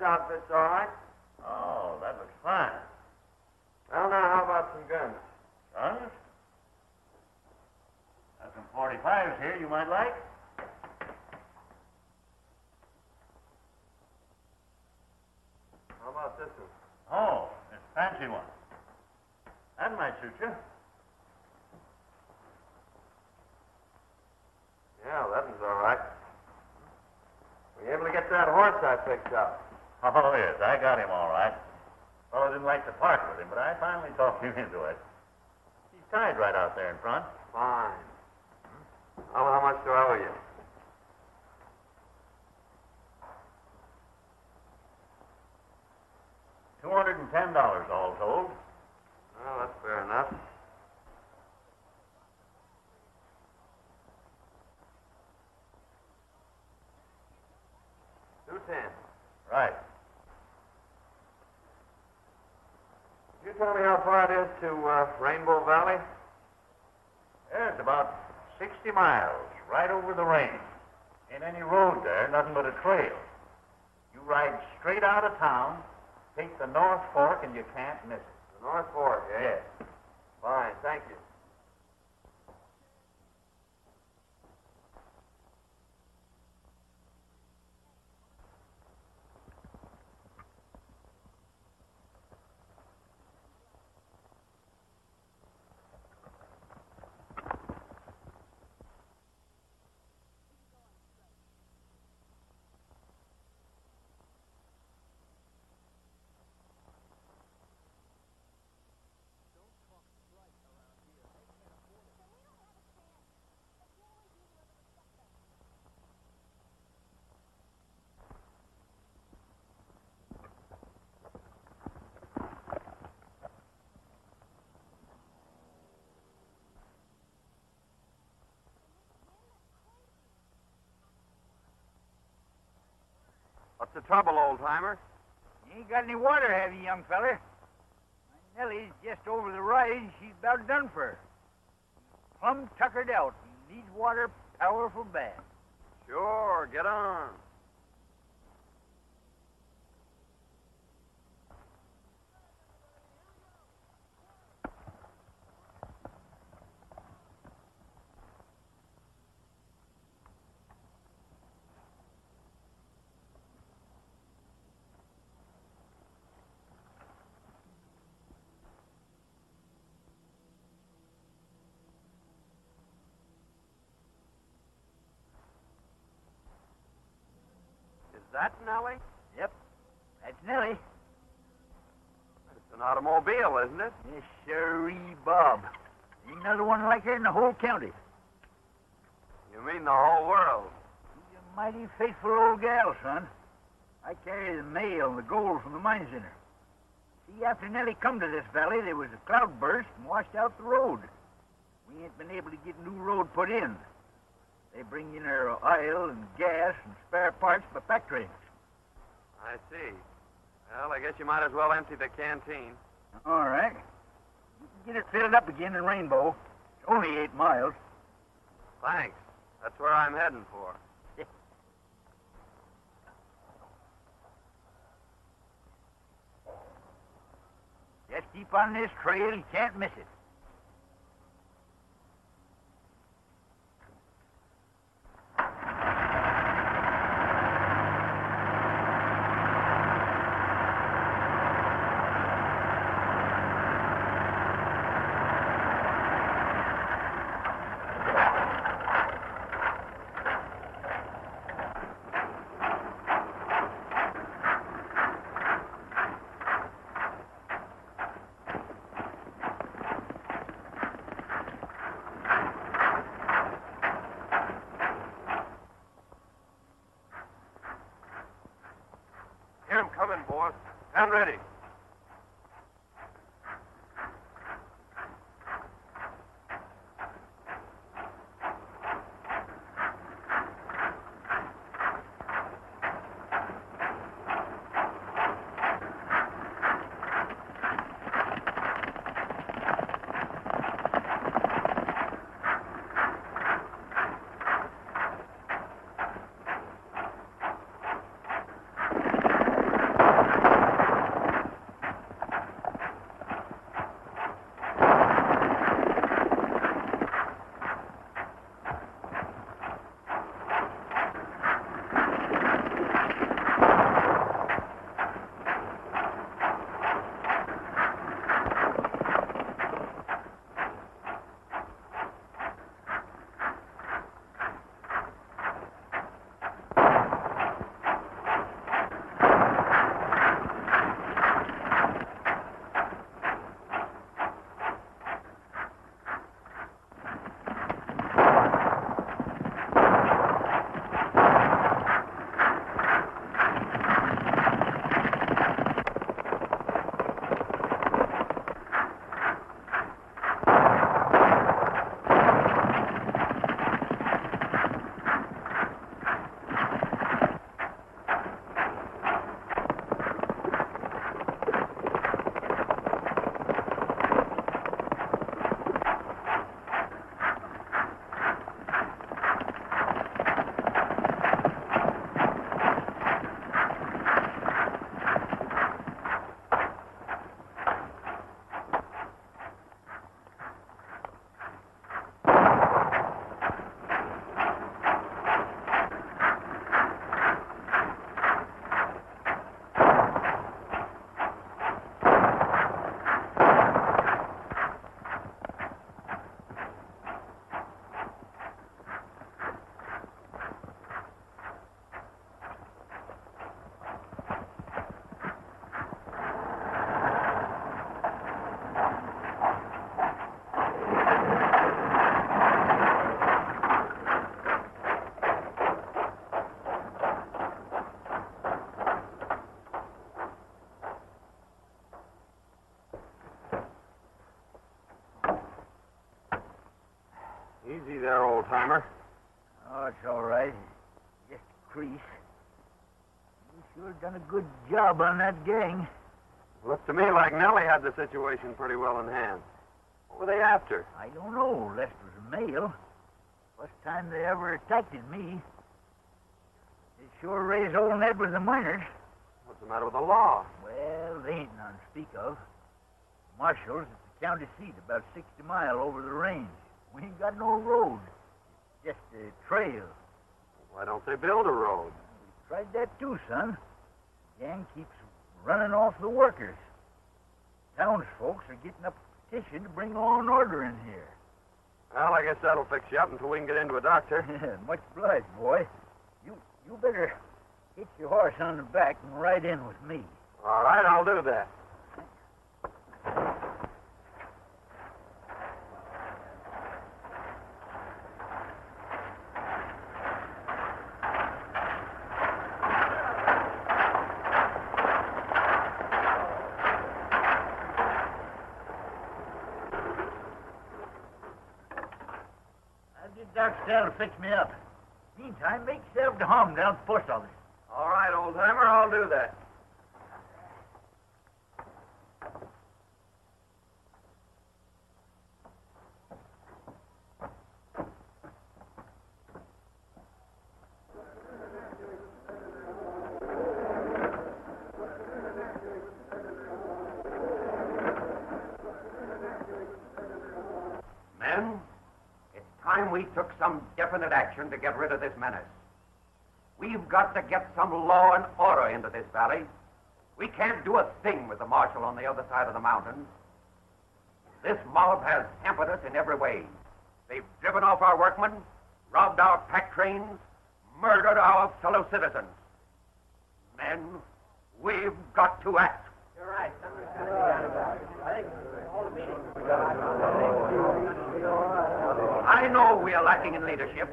outfit's all right. Oh, that looks fine. Well, now, how about some guns? Guns? Got some 45s here you might like. How about this one? Oh, this fancy one. That might suit you. Yeah, that one's all right. Were you able to get that horse I picked up? Oh, yes, I got him all right. Fellow didn't like to part with him, but I finally talked him into it. He's tied right out there in front. Fine. Well, how much do I owe you? $210 all told. Well, that's fair enough. $210. Right. Could you tell me how far it is to Rainbow Valley? Yeah, it's about 60 miles, right over the range. Ain't any road there, nothing but a trail. You ride straight out of town, take the North Fork, and you can't miss it. The North Fork, eh? Yes. Fine, thank you. What's the trouble, old-timer? You ain't got any water, have you, young feller? My Nellie's just over the rise. She's about done for. Plumb tuckered out and needs water powerful bad. Sure, get on. Is that Nellie? Yep, that's Nellie. It's an automobile, isn't it? Yes, sirree, Bob. Ain't another one like her in the whole county. You mean the whole world? She's a mighty faithful old gal, son. I carry the mail and the gold from the mines in her. See, after Nellie come to this valley, there was a cloudburst and washed out the road. We ain't been able to get new road put in. They bring in her oil and gas and spare parts by pack trains. I see. Well, I guess you might as well empty the canteen. All right. You can get it filled up again in Rainbow. It's only 8 miles. Thanks. That's where I'm heading for. Just keep on this trail. You can't miss it. Here I'm coming, boss. Stand ready. Easy there, old-timer. Oh, it's all right. Just a crease. You sure done a good job on that gang. Looks to me like Nellie had the situation pretty well in hand. What were they after? I don't know. Lest it was a male. First time they ever attacked me. They sure raised old Ned with the miners. What's the matter with the law? Well, they ain't none to speak of. Marshall's at the county seat, about 60 mile over the range. We ain't got no road. Just a trail. Why don't they build a road? We tried that too, son. Gang keeps running off the workers. Townsfolk are getting up a petition to bring law and order in here. Well, I guess that'll fix you up until we can get into a doctor. Much obliged, boy. You better get your horse on the back and ride in with me. All right, I'll do that. I'll get Doc Stell to fix me up. Meantime, make yourself to home down at the post office. All right, old-timer, I'll do that. Men, it's time we took some definite action to get rid of this menace. We've got to get some law and order into this valley. We can't do a thing with the marshal on the other side of the mountains. This mob has hampered us in every way. They've driven off our workmen, robbed our pack trains, murdered our fellow citizens. Men, we've got to act. You're right. I know we are lacking in leadership.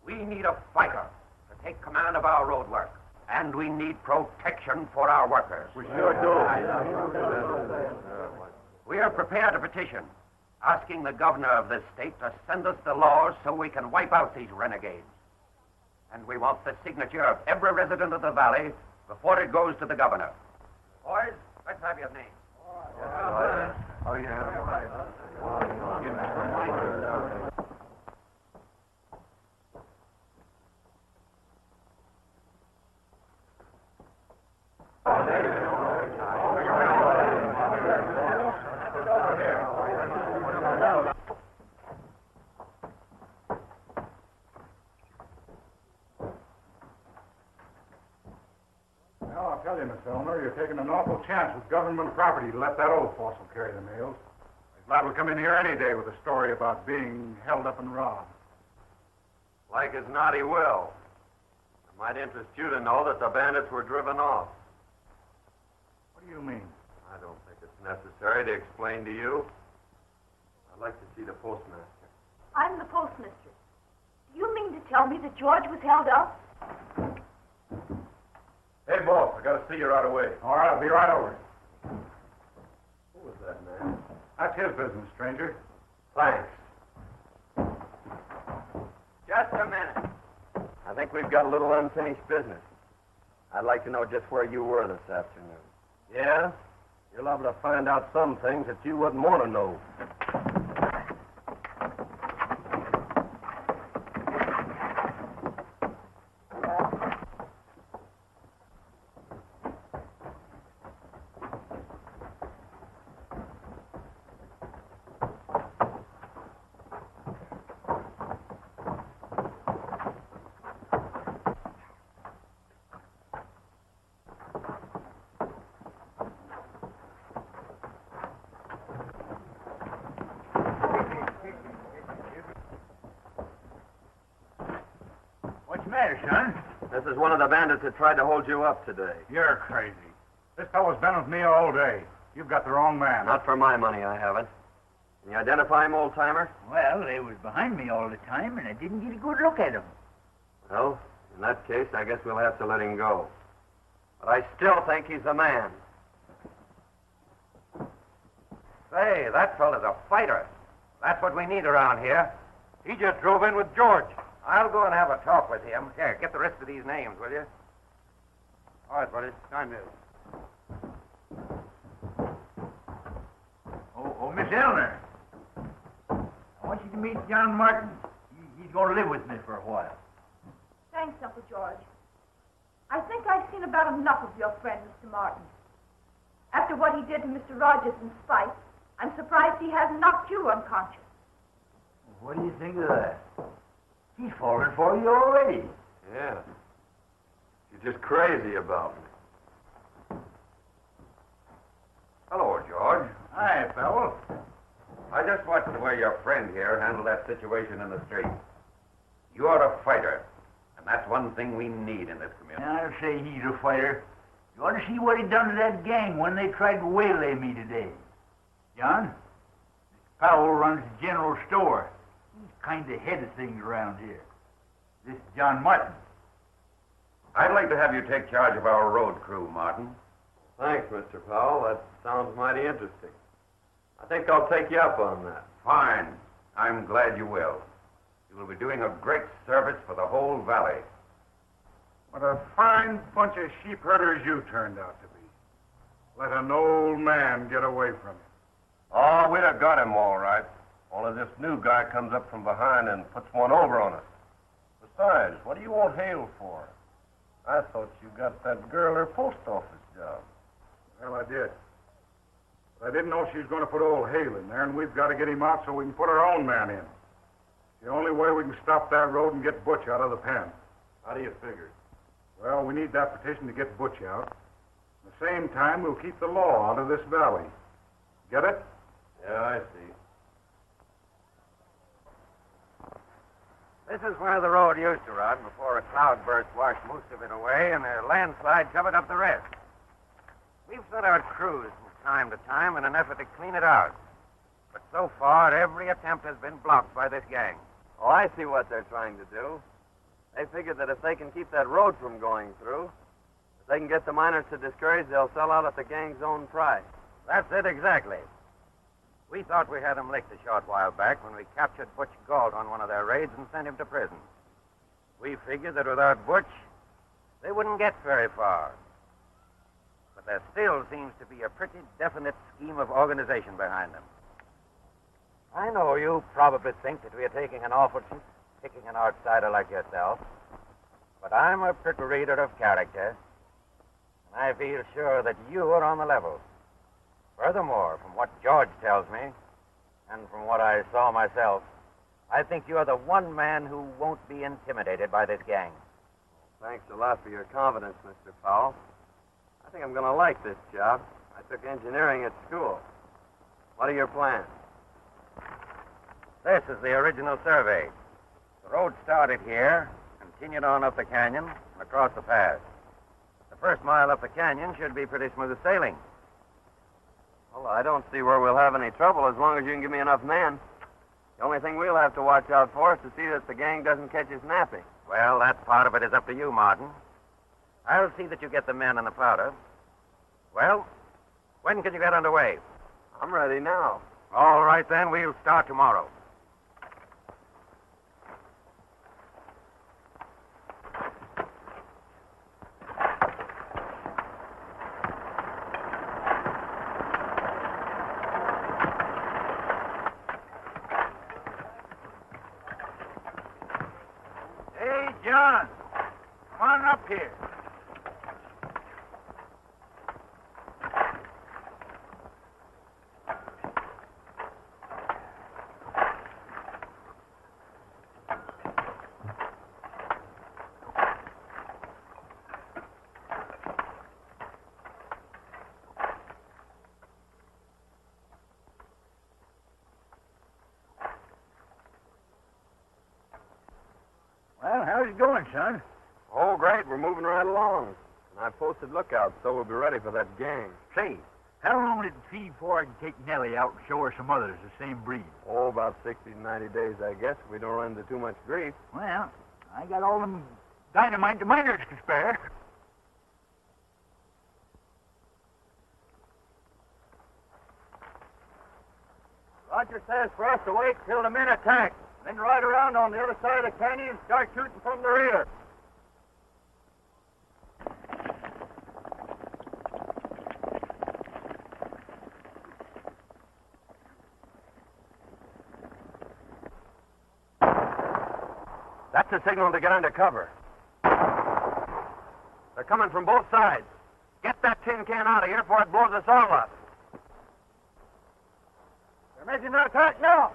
We need a fighter to take command of our road work. And we need protection for our workers. We sure do. We are prepared to petition, asking the governor of this state to send us the laws so we can wipe out these renegades. And we want the signature of every resident of the valley before it goes to the governor. Boys, let's have your name. Oh, yeah. Well, I'll tell you, Miss Elmer, you're taking an awful chance with government property to let that old fossil carry the mails. He's liable to come in here any day with a story about being held up and robbed. Like as not, he will. It might interest you to know that the bandits were driven off. What do you mean? I don't think it's necessary to explain to you. I'd like to see the postmaster. I'm the postmistress. Do you mean to tell me that George was held up? Hey, boss, I got to see you right away. All right, I'll be right over. Who was that man? That's his business, stranger. Thanks. Just a minute. I think we've got a little unfinished business. I'd like to know just where you were this afternoon. Yeah? You're liable to find out some things that you wouldn't want to know. What's the matter, son? This is one of the bandits that tried to hold you up today. You're crazy. This fellow's been with me all day. You've got the wrong man. Not for my money, I haven't. Can you identify him, old-timer? Well, they was behind me all the time, and I didn't get a good look at them. Well, in that case, I guess we'll have to let him go. But I still think he's the man. Say, that fella's a fighter. That's what we need around here. He just drove in with George. I'll go and have a talk with him. Here, get the rest of these names, will you? All right, buddy. Sign this. Oh, Miss Eleanor. I want you to meet John Martin. He's going to live with me for a while. Thanks, Uncle George. I think I've seen about enough of your friend, Mr. Martin. After what he did to Mr. Rogers in spite, I'm surprised he hasn't knocked you unconscious. What do you think of that? He's fallen for you already. Yeah. You're just crazy about me. Hello, George. Hi, fellow. I just watched the way your friend here handled that situation in the street. You're a fighter, and that's one thing we need in this community. I'll say he's a fighter. You ought to see what he done to that gang when they tried to waylay me today. John, this Powell runs the general store. He's kind of head of things around here. This is John Martin. I'd like to have you take charge of our road crew, Martin. Thanks, Mr. Powell. That sounds mighty interesting. I think I'll take you up on that. Fine. I'm glad you will. You will be doing a great service for the whole valley. What a fine bunch of sheep herders you turned out to be. Let an old man get away from you. Oh, we'd have got him all right. Only this new guy comes up from behind and puts one over on us. Besides, what do you want Hale for? I thought you got that girl her post office job. Well, I did. But I didn't know she was going to put old Hale in there, and we've got to get him out so we can put our own man in. The only way we can stop that road and get Butch out of the pen. How do you figure? Well, we need that petition to get Butch out. At the same time, we'll keep the law out of this valley. Get it? Yeah, I see. This is where the road used to run before a cloudburst washed most of it away and a landslide covered up the rest. We've sent out crews from time to time in an effort to clean it out. But so far, every attempt has been blocked by this gang. Oh, I see what they're trying to do. They figure that if they can keep that road from going through, if they can get the miners to discourage, they'll sell out at the gang's own price. That's it exactly. We thought we had them licked a short while back when we captured Butch Galt on one of their raids and sent him to prison. We figured that without Butch, they wouldn't get very far. But there still seems to be a pretty definite scheme of organization behind them. I know you probably think that we are taking an awful chance picking an outsider like yourself, but I'm a quick reader of character, and I feel sure that you are on the level. Furthermore, from what George tells me, and from what I saw myself, I think you're the one man who won't be intimidated by this gang. Thanks a lot for your confidence, Mr. Powell. I think I'm going to like this job. I took engineering at school. What are your plans? This is the original survey. The road started here, continued on up the canyon, and across the pass. The first mile up the canyon should be pretty smooth sailing. Well, I don't see where we'll have any trouble as long as you can give me enough men. The only thing we'll have to watch out for is to see that the gang doesn't catch us napping. Well, that part of it is up to you, Martin. I'll see that you get the men and the powder. Well, when can you get underway? I'm ready now. All right, then. We'll start tomorrow. Hey, John. Come on up here. Well, how's it going, son? Oh, great. We're moving right along. And I've posted lookouts, so we'll be ready for that gang. Say, how long will it be before I can take Nellie out and show her some others the same breed? Oh, about 60 to 90 days, I guess, if we don't run into too much grief. Well, I got all them dynamite the miners to spare. Roger says for us to wait till the men attack. Then ride around on the other side of the canyon and start shooting from the rear. That's the signal to get under cover. They're coming from both sides. Get that tin can out of here before it blows us all up. They're making an attack now.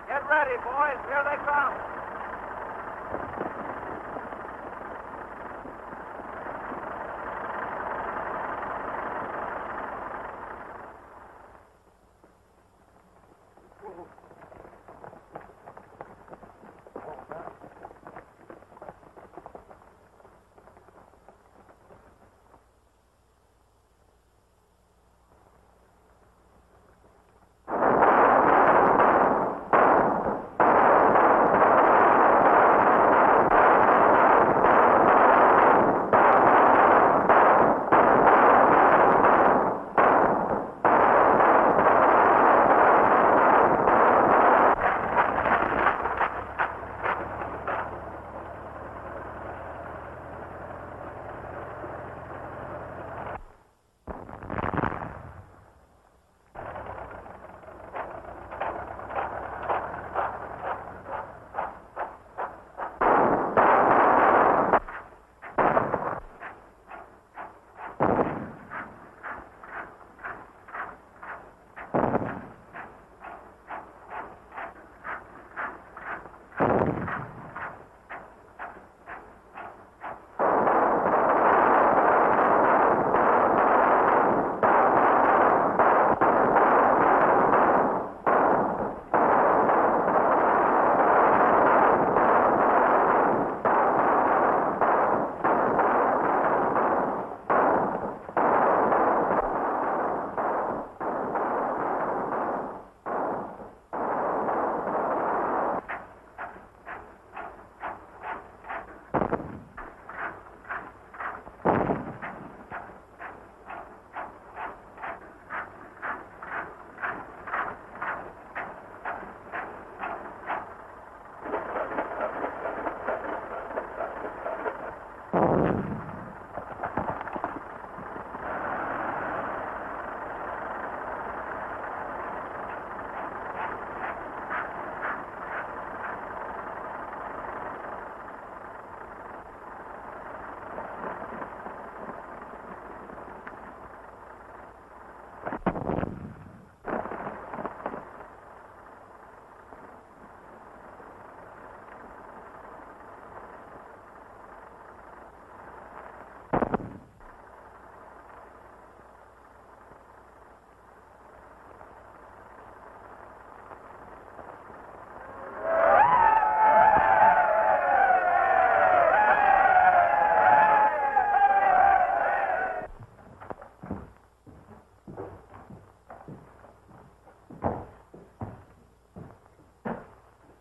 Get ready, boys. Here they come.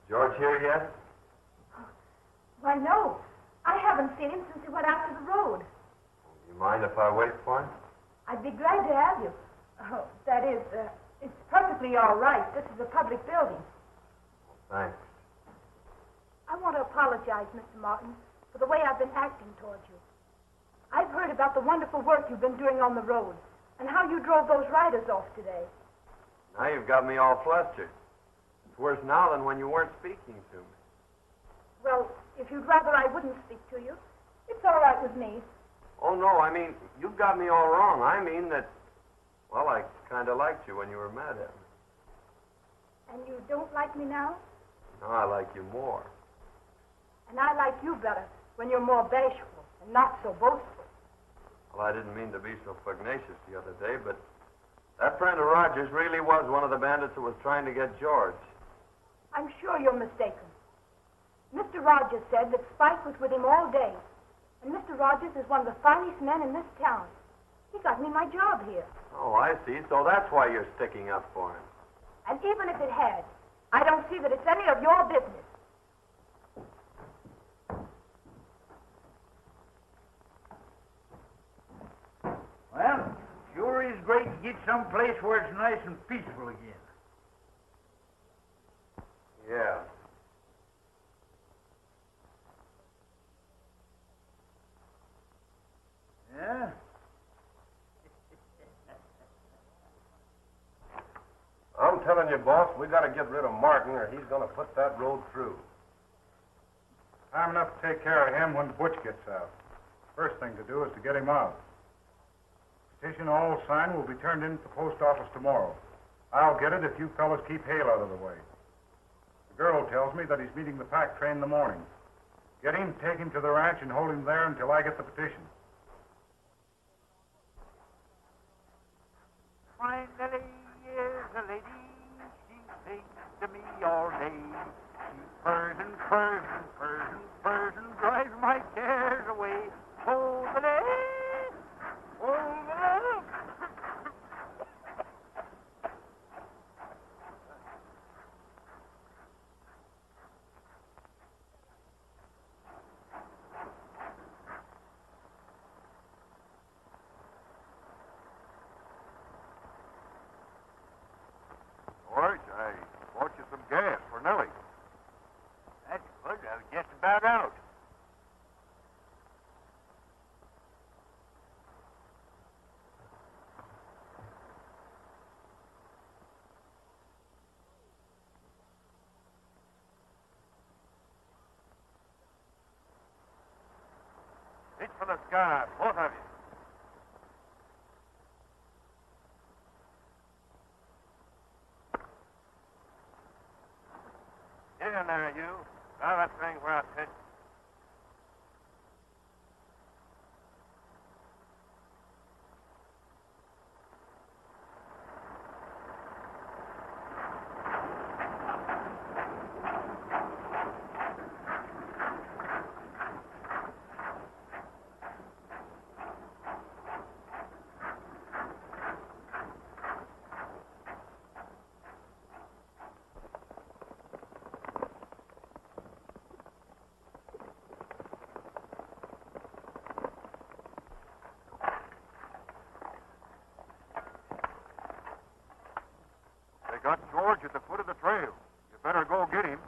George here yet? Why, no. I haven't seen him since he went out to the road. Do you mind if I wait for him? I'd be glad to have you. Oh, that is, it's perfectly all right. This is a public building. Thanks. I want to apologize, Mr. Martin, for the way I've been acting towards you. I've heard about the wonderful work you've been doing on the road and how you drove those riders off today. Now you've got me all flustered. It's worse now than when you weren't speaking to me. Well, if you'd rather I wouldn't speak to you, it's all right with me. Oh, no, I mean, you've got me all wrong. I mean that, well, I kind of liked you when you were mad at me. And you don't like me now? No, I like you more. And I like you better when you're more bashful and not so boastful. Well, I didn't mean to be so pugnacious the other day, but that friend of Rogers really was one of the bandits who was trying to get George. I'm sure you're mistaken. Mr. Rogers said that Spike was with him all day. And Mr. Rogers is one of the finest men in this town. He got me my job here. Oh, I see. So that's why you're sticking up for him. And even if it had, I don't see that it's any of your business. Well, sure is great to get someplace where it's nice and peaceful again. Yeah. Yeah? I'm telling you, boss, we got to get rid of Martin or he's going to put that road through. Time enough to take care of him when Butch gets out. First thing to do is to get him out. Petition all signed will be turned in at the post office tomorrow. I'll get it if you fellas keep Hale out of the way. The girl tells me that he's meeting the pack train in the morning. Get him, take him to the ranch, and hold him there until I get the petition. Finally is a lady, she sings to me all day. She purrs and purrs and purrs and purrs and drives my cares away. Oh, the day, oh, the day. George, I bought you some gas for Nellie. That's good. I was just about out. Reach for the sky, both of you. Get in there, you. Now that thing where I pitched. They got George at the foot of the trail. You better go get him.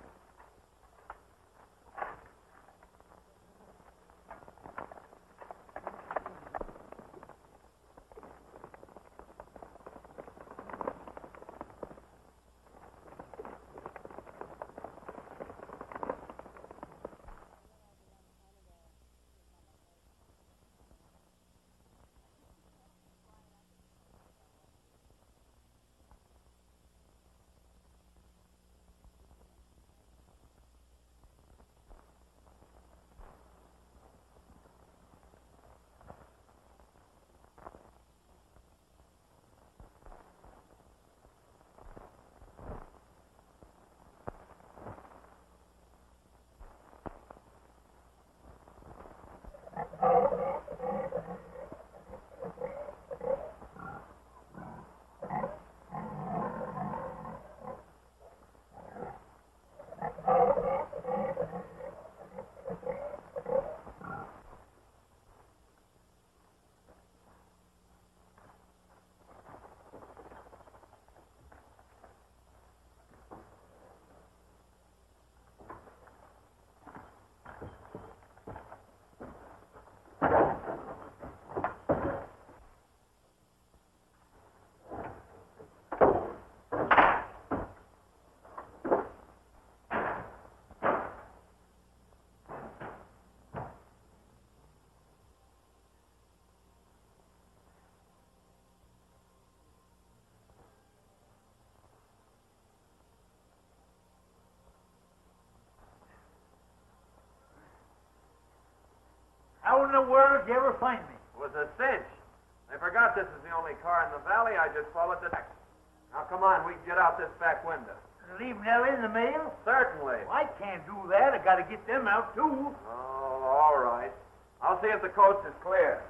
How in the world did you ever find me? It was a cinch. I forgot this is the only car in the valley. I just followed the deck. Now, come on. We can get out this back window. Leave Nellie in the mail? Certainly. Well, I can't do that. I got to get them out, too. Oh, all right. I'll see if the coast is clear.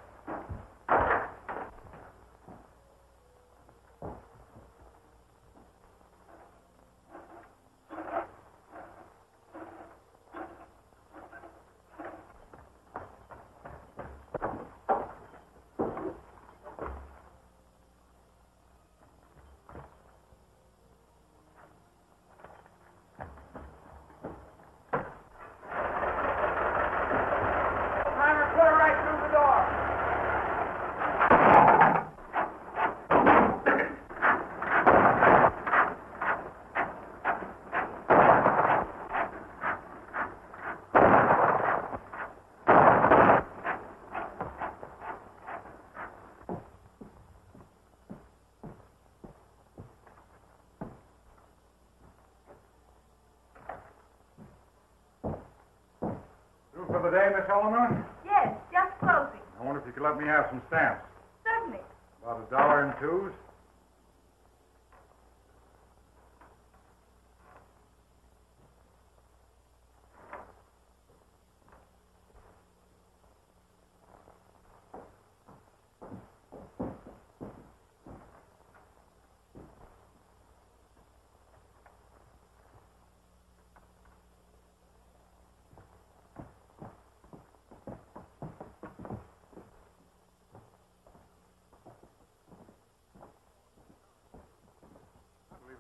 the day, Miss Eleanor? Yes, just closing. I wonder if you could let me have some stamps. Certainly. About $1 in twos.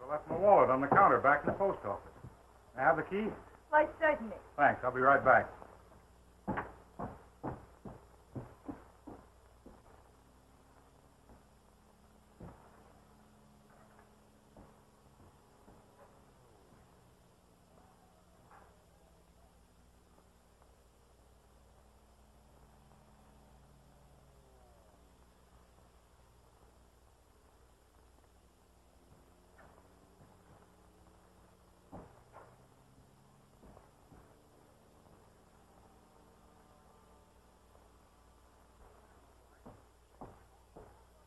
I left my wallet on the counter back in the post office. May I have the key? Why, certainly. Thanks. I'll be right back.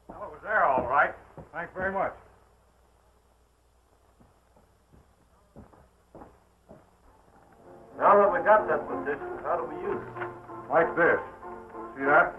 Well, it was there all right. Thanks very much. Now that we got that position, how do we use it? Like this. See that?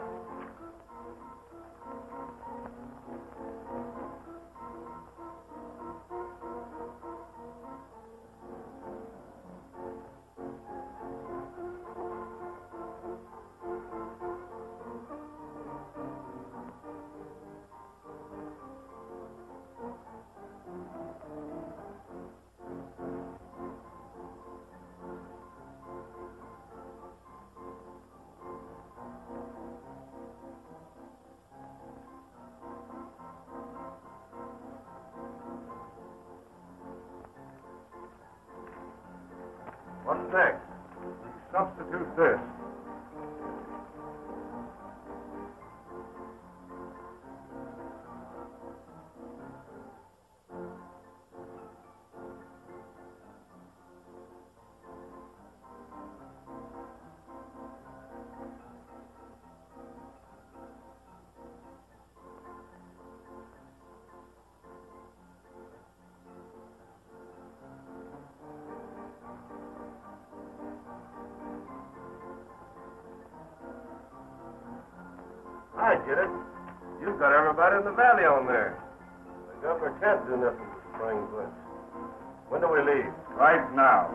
What's next? Substitute this. I get it. You've got everybody in the valley on there. The governor can't do nothing with spring blitz. When do we leave? Right now.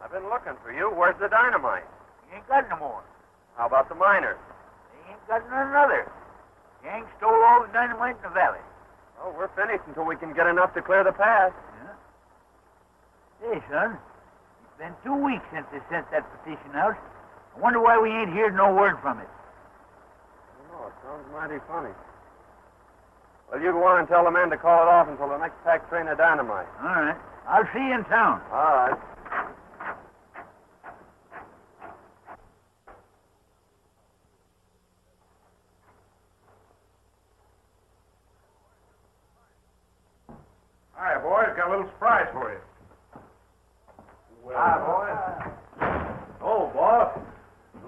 I've been looking for you. Where's the dynamite? You ain't got no more. How about the miners? They ain't got none other. Gang stole all the dynamite in the valley. Oh, we're finished until we can get enough to clear the pass. Yeah? Hey, son, it's been 2 weeks since they sent that petition out. I wonder why we ain't heard no word from it. I don't know. It sounds mighty funny. Well, you go on and tell the men to call it off until the next pack train of dynamite. All right. I'll see you in town. All right. Hi, boys. Got a little surprise for you. Hi, boy. Oh, boss.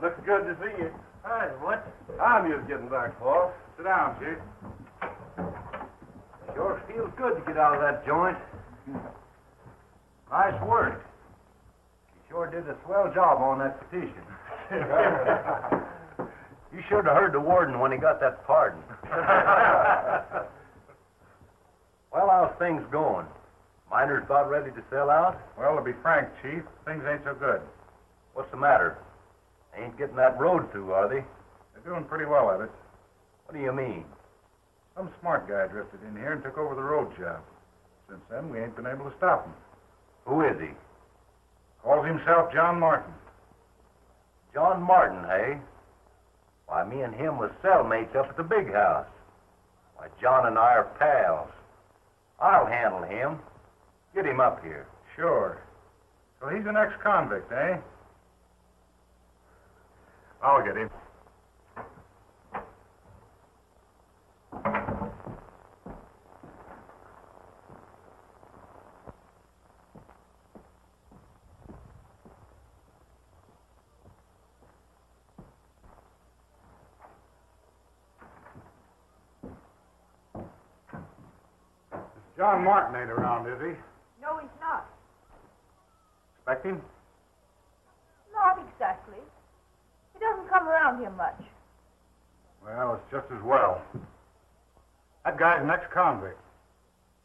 Looks good to see you. Hi, what? I'm just getting back, boss. Sit down, Chief. Sure feels good to get out of that joint. Nice work. You sure did a swell job on that petition. You should have heard the warden when he got that pardon. Well, how's things going? Miners about ready to sell out? Well, to be frank, Chief, things ain't so good. What's the matter? They ain't getting that road through, are they? They're doing pretty well at it. What do you mean? Some smart guy drifted in here and took over the road job. Since then, we ain't been able to stop him. Who is he? Calls himself John Martin. John Martin, hey? Why, me and him was cellmates up at the big house. Why, John and I are pals. I'll handle him. Get him up here. Sure. So he's an ex-convict, eh? I'll get him. John Martin ain't around, is he? No, he's not. Expect him? Not exactly. He doesn't come around here much. Well, it's just as well. That guy's an ex-convict.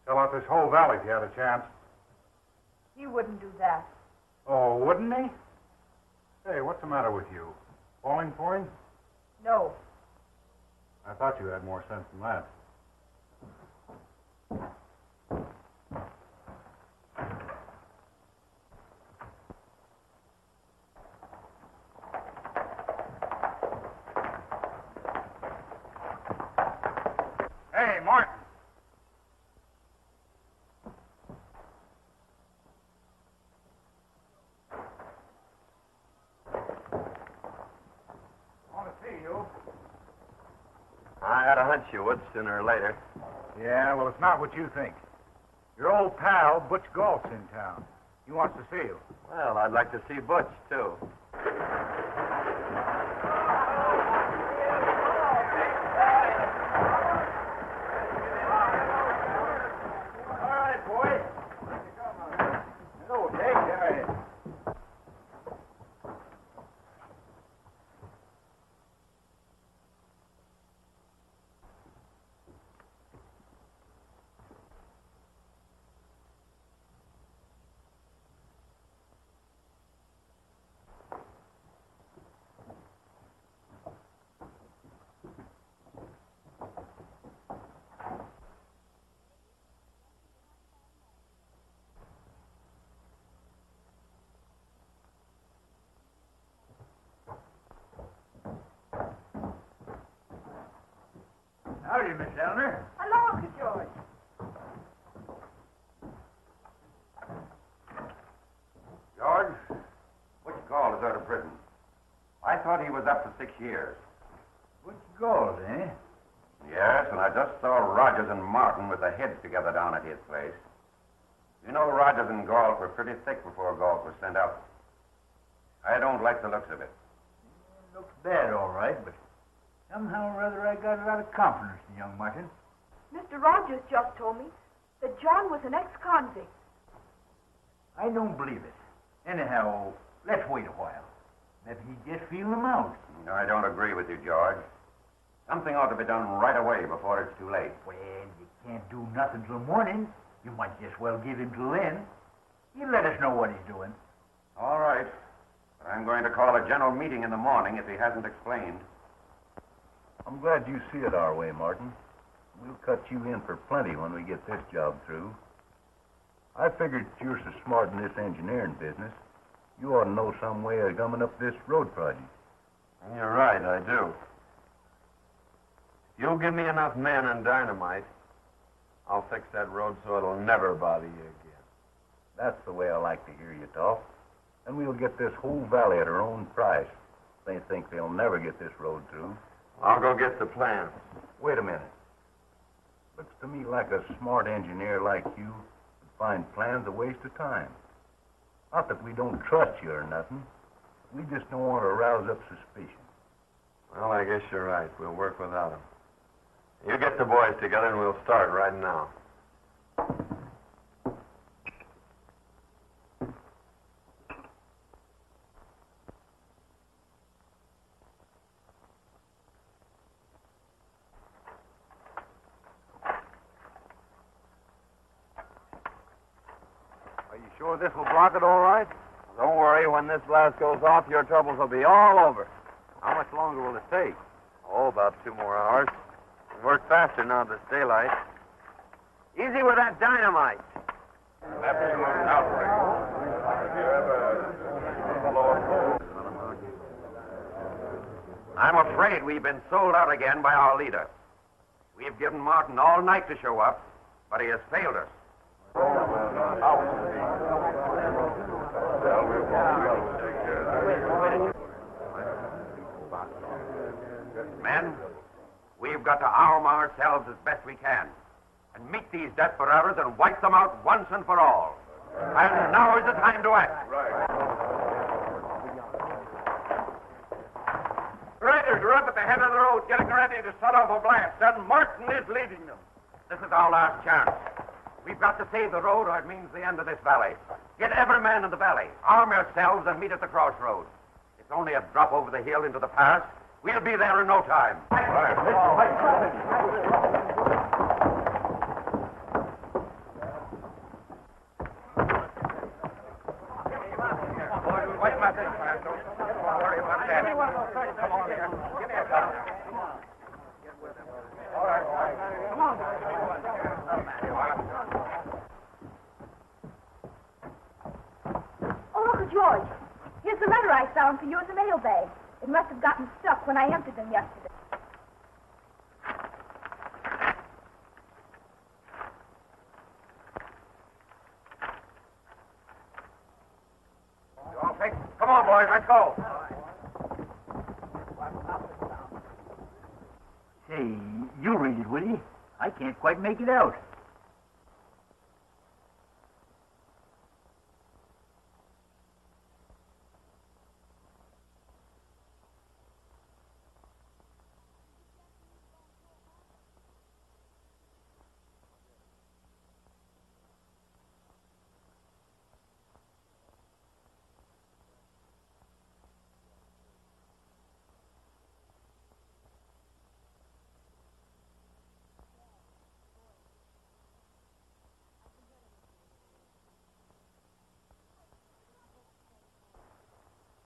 Sell out this whole valley if you had a chance. He wouldn't do that. Oh, wouldn't he? Hey, what's the matter with you? Falling for him? No. I thought you had more sense than that. Hey, Martin. Want to see you. I had a hunch you would sooner or later. Yeah, well, it's not what you think. Your old pal, Butch Galt's in town. He wants to see you. Well, I'd like to see Butch, too. All right, boy. Hello, Dick. All right. Howdy, Miss Eleanor. Hello, Uncle George. George, which Galt is out of prison? I thought he was up for 6 years. Butch Galt, eh? Yes, and I just saw Rogers and Martin with their heads together down at his place. You know, Rogers and Galt were pretty thick before Galt was sent out. I don't like the looks of it. Looks bad, all right, but somehow or other I got a lot of confidence in young Martin. Mr. Rogers just told me that John was an ex-convict. I don't believe it. Anyhow, let's wait a while. Maybe he just feel him out. No, I don't agree with you, George. Something ought to be done right away before it's too late. Well, you can't do nothing till morning. You might just well give him till then. He'll let us know what he's doing. All right. But I'm going to call a general meeting in the morning if he hasn't explained. I'm glad you see it our way, Martin. We'll cut you in for plenty when we get this job through. I figured you're so smart in this engineering business, you ought to know some way of gumming up this road project. You're right, I do. If you'll give me enough men and dynamite, I'll fix that road so it'll never bother you again. That's the way I like to hear you talk. And we'll get this whole valley at our own price. They think they'll never get this road through. I'll go get the plans. Wait a minute. Looks to me like a smart engineer like you would find plans a waste of time. Not that we don't trust you or nothing. We just don't want to rouse up suspicion. Well, I guess you're right. We'll work without them. You get the boys together and we'll start right now. Are you sure this will block it all right? Don't worry. When this blast goes off, your troubles will be all over. How much longer will it take? Oh, about 2 more hours. It'll work faster now that it's daylight. Easy with that dynamite. I'm afraid we've been sold out again by our leader. We've given Martin all night to show up, but he has failed us. Men, we've got to arm ourselves as best we can and meet these desperados and wipe them out once and for all. And now is the time to act. Riders are up at the head of the road getting ready to set off a blast, and Martin is leading them. This is our last chance. We've got to save the road, or it means the end of this valley. Get every man in the valley. Arm yourselves and meet at the crossroads. It's only a drop over the hill into the pass. We'll be there in no time. Oh, Uncle George, here's the letter I found for you in the mailbag. It must have gotten stuck when I emptied them yesterday. You all fixed? Come on, boys, let's go. Say, you read it, will you? I can't quite make it out.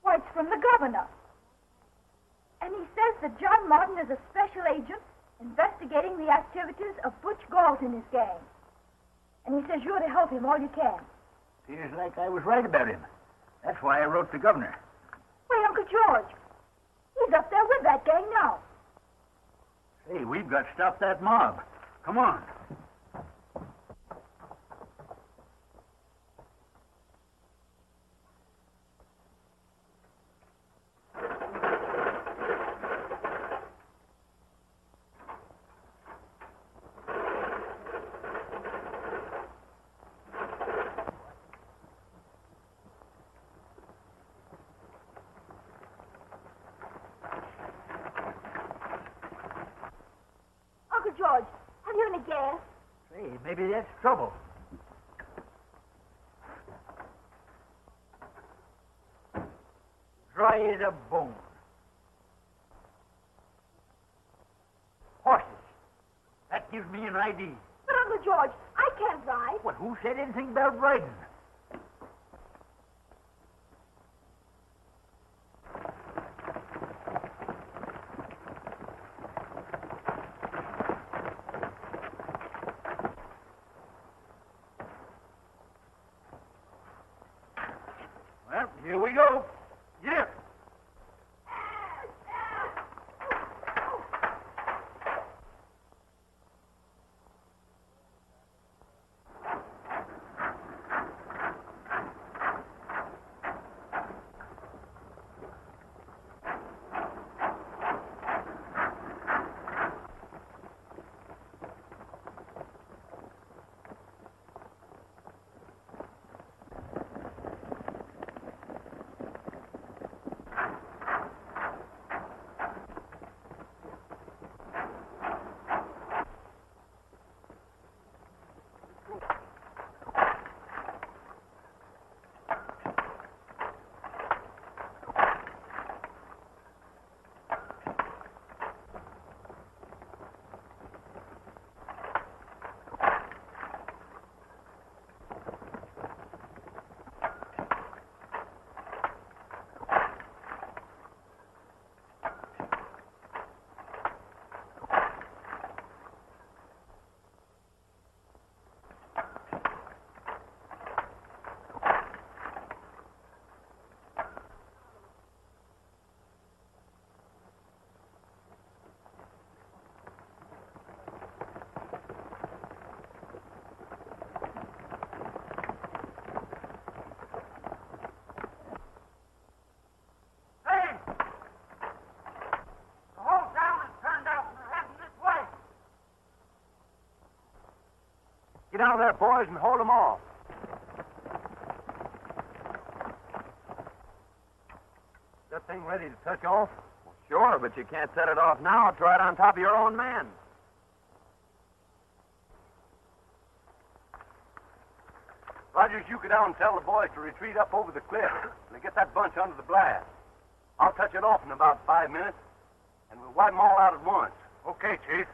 Why, it's from the governor. And he says that John Martin is a special agent investigating the activities of Butch Galt and his gang. And he says you're to help him all you can. Appears like I was right about him. That's why I wrote the governor. Why, Uncle George, he's up there with that gang now. Say, we've got to stop that mob. Come on. Uncle George, have you any gas? Say, maybe that's trouble. Dry as a bone. Horses. That gives me an idea. But, Uncle George, I can't ride. Well, who said anything about riding? Well, here we go. Yeah. Get out there, boys, and hold them off. That thing ready to touch off? Well, sure, but you can't set it off now. Try it on top of your own man. Rogers, you go down and tell the boys to retreat up over the cliff and get that bunch under the blast. I'll touch it off in about 5 minutes, and we'll wipe them all out at once. Okay, Chief.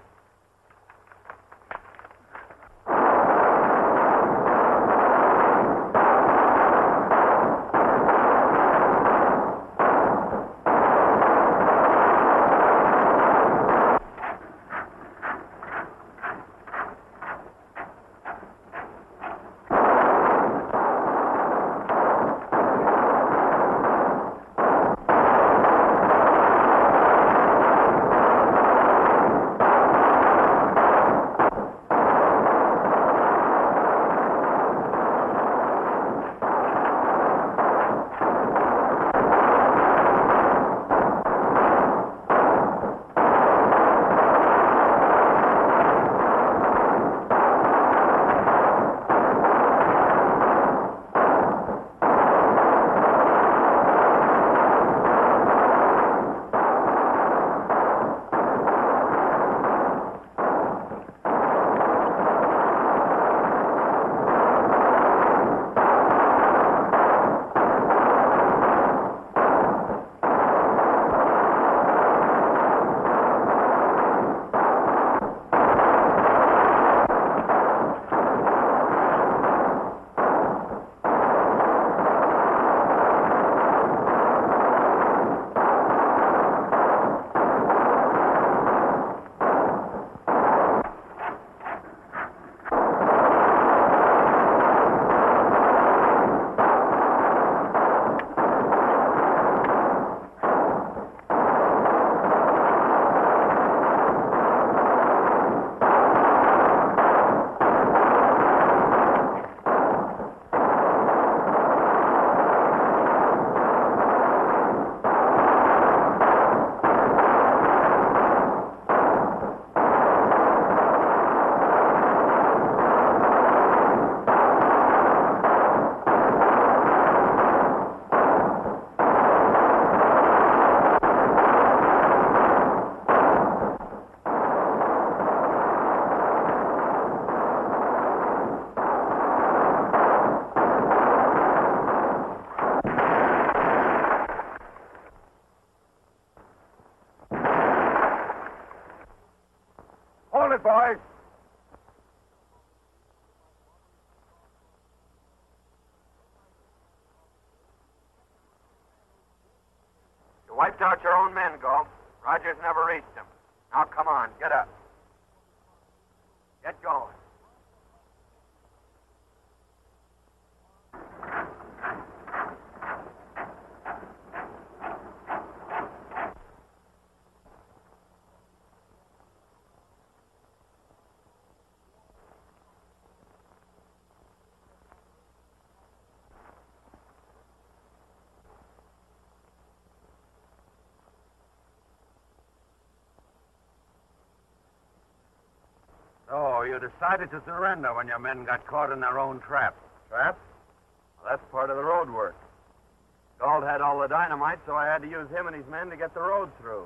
Boys. You wiped out your own men, Galt. Rogers never reached them. Now, come on, get up. Get going. So, you decided to surrender when your men got caught in their own trap. Trap? Well, that's part of the road work. Galt had all the dynamite, so I had to use him and his men to get the road through.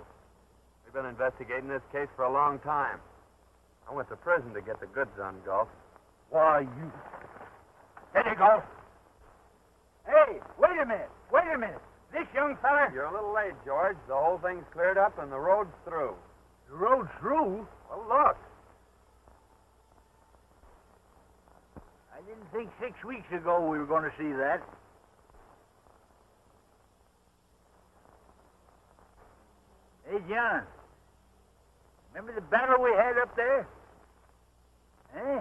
We've been investigating this case for a long time. I went to prison to get the goods on Galt. Why, you... Steady, Galt. Hey, wait a minute. This young fella... You're a little late, George. The whole thing's cleared up and the road's through. The road's through? Well, look. I didn't think 6 weeks ago we were going to see that. Hey, John. Remember the battle we had up there? Eh?